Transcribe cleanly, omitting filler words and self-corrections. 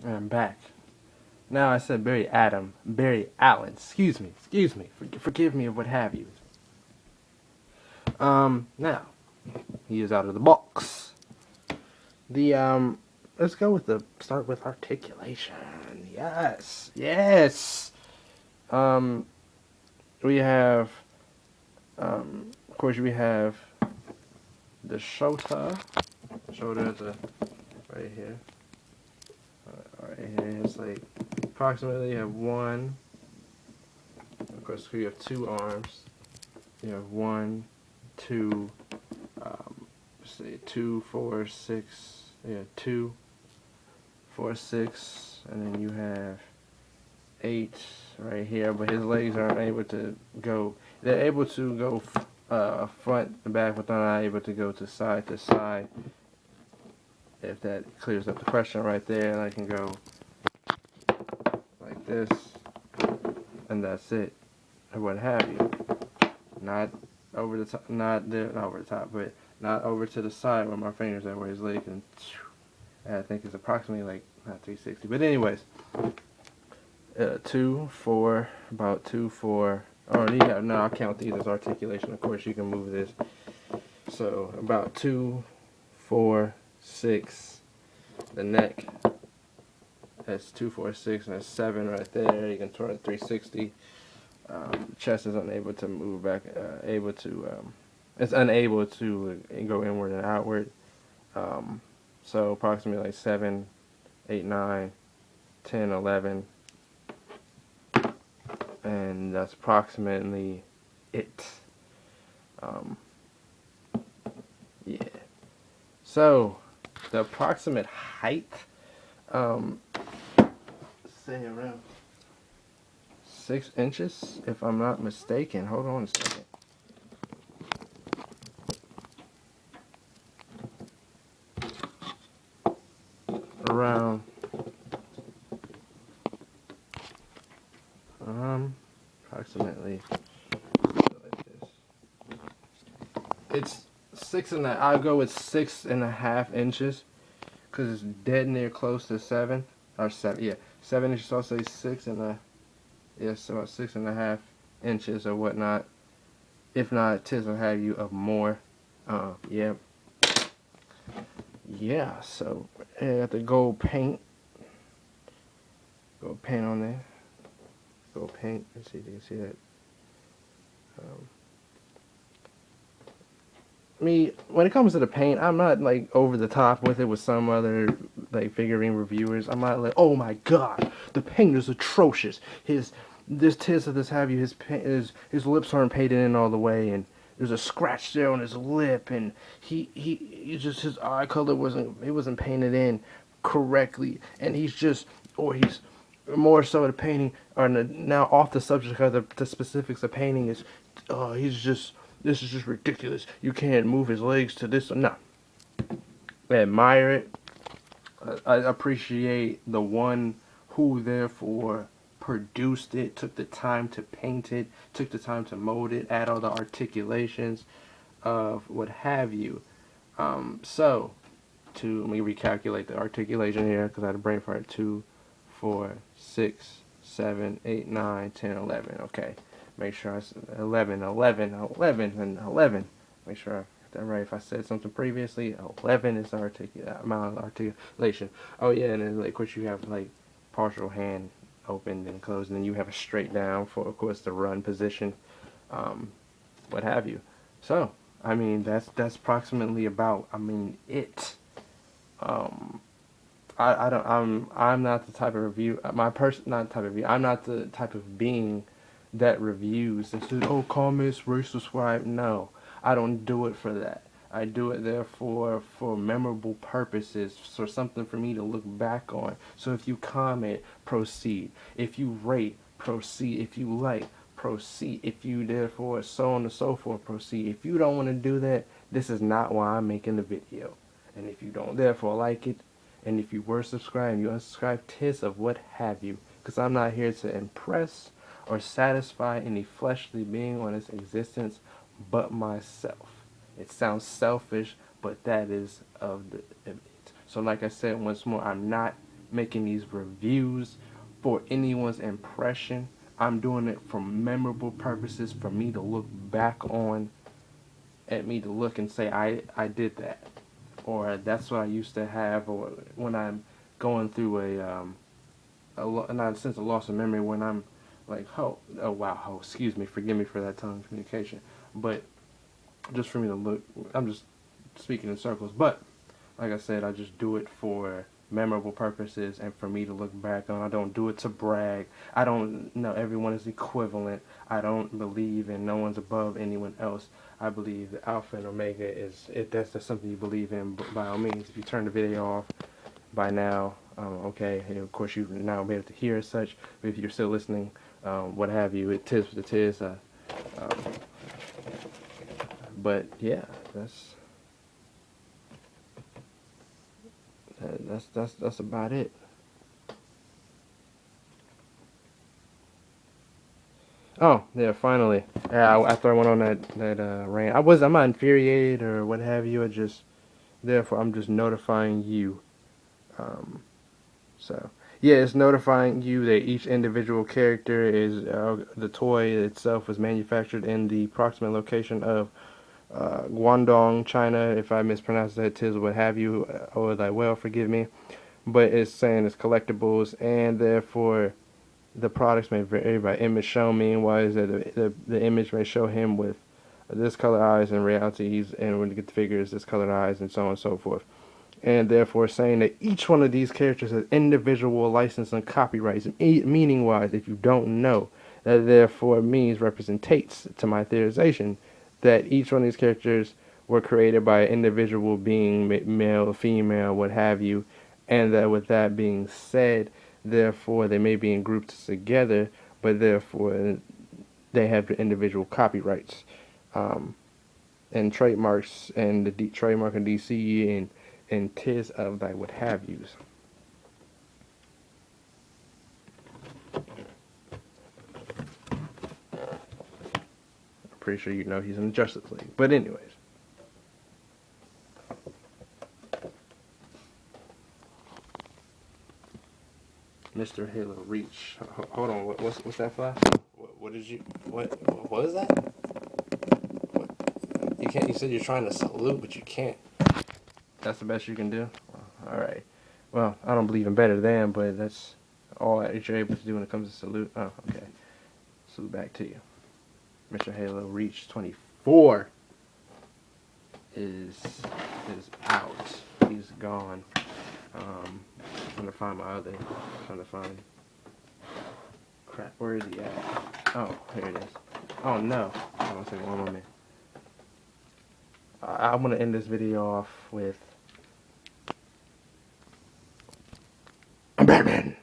And I'm back. Now I said Barry Allen. Excuse me. Forgive me of what have you. Now he is out of the box. The let's go with the start with articulation. Yes. Um, we have of course we have the shota. Shota is right here. Right here. It's like approximately you have one. Of course, you have two arms. You have one, two, say 2, 4, 6. Yeah, 2, 4, 6, and then you have 8 right here. But his legs aren't able to go. They're able to go front and back, but they're not able to go to side to side. If that clears up the question right there, and I can go like this, and that's it, or what have you. Not over the top, not over the top, but not over to the side where my fingers are, where his leg can. I think it's approximately like not 360, but anyways, 2, 4, about 2, 4. Oh, yeah, no, I'll count these as articulation. Of course, you can move this. So about 2, 4, 6. The neck. That's 2, 4, 6, and that's 7 right there. You can turn it 360. Chest is unable to move back. It's unable to go inward and outward. So approximately like 7, 8, 9, 10, 11, and that's approximately it. Yeah. So the approximate height, say around 6 inches, if I'm not mistaken. Hold on a second. Around approximately like this. It's 6.5. I'll go with 6.5 inches because it's dead near close to 7 or 7. Yeah, 7 inches. So I'll say 6 and a. Yeah, so about 6.5 inches or whatnot. If not, 'tis will have you of more. Yeah. Yeah. So I got the gold paint. Gold paint on there. Gold paint. Let's see if you can see that. Me, when it comes to the paint, I'm not like over the top with it with some other like figurine reviewers. I'm not like, oh my god, the paint is atrocious. This tis of this have you, his lips aren't painted in all the way, and there's a scratch there on his lip, and he just his eye color wasn't painted in correctly, and he's more so the painting, or now off the subject of the specifics of painting is, this is just ridiculous. You can't move his legs to this. No, I admire it. I appreciate the one who therefore produced it, took the time to paint it, took the time to mold it, add all the articulations of what have you. So, let me recalculate the articulation here because I had a brain fart. 2, 4, 6, 7, 8, 9, 10, 11. Okay. Make sure I said 11, 11, 11, and 11. Make sure I got that right. If I said something previously, 11 is the amount of articulation. Oh, yeah, and then, like, of course, you have, like, partial hand opened and closed, and then you have a straight down for, of course, the run position, what have you. So, I mean, that's approximately about, it. I don't, I'm not the type of review, not the type of review, I'm not the type of being that reviews and says, oh, comments, rate, subscribe. No, I don't do it for that. I do it therefore for memorable purposes, for something for me to look back on. So if you comment, proceed. If you rate, proceed. If you like, proceed. If you therefore so on and so forth, proceed. If you don't want to do that, this is not why I'm making the video. And if you don't therefore like it, and if you were subscribed, you unsubscribe, tis of what have you. Because I'm not here to impress or satisfy any fleshly being on its existence but myself. It sounds selfish, but that is of the image. So like I said once more, I'm not making these reviews for anyone's impression. I'm doing it for memorable purposes, for me to look back on, at me to look and say, I did that. Or that's what I used to have, or when I'm going through not a sense of loss of memory, when I'm like, oh wow, excuse me, forgive me for that tongue of communication. But just for me to look, I'm just speaking in circles. But like I said, I just do it for memorable purposes and for me to look back on. I don't do it to brag. I don't know everyone is equivalent. I don't believe in no one's above anyone else. I believe that Alpha and Omega is, if that's something you believe in, by all means. If you turn the video off by now, okay, and of course you've now been able to hear as such. But if you're still listening, what have you, it tis what it is. But yeah, that's about it. Oh yeah, finally. Yeah, after I went on that rant, I'm not infuriated or what have you. I just therefore I'm just notifying you. Um, so yeah, it's notifying you that each individual character is the toy itself was manufactured in the approximate location of Guangdong, China. If I mispronounce that, tis what have you, or thy well, forgive me. But it's saying it's collectibles, and therefore the products may vary by image shown. Meanwhile, is that the image may show him with this color eyes in reality, and when you get the figures, this color eyes, and so on and so forth. And therefore saying that each one of these characters has individual license and copyrights, meaning wise, if you don't know, that therefore means representates to my theorization that each one of these characters were created by an individual being, male, female, what have you, and that with that being said, therefore they may be in groups together, but therefore they have individual copyrights, and trademarks, and the trademark in DC and tis of thy what have yous. I'm pretty sure you know he's in the Justice League. But anyways. Mr. Halo Reach. Hold on, what's that flash? What did you what is that? What? You can't. You said you're trying to salute, but you can't. That's the best you can do. All right. Well, I don't believe in better than, but that's all that you're able to do when it comes to salute. Oh, okay. Salute back to you. Mr. Halo Reach 24 is out. He's gone. Trying to find my other. Trying to find. Crap. Where is he at? Oh, here it is. Oh no. Hold on a second. One moment. I'm gonna end this video off with Batman.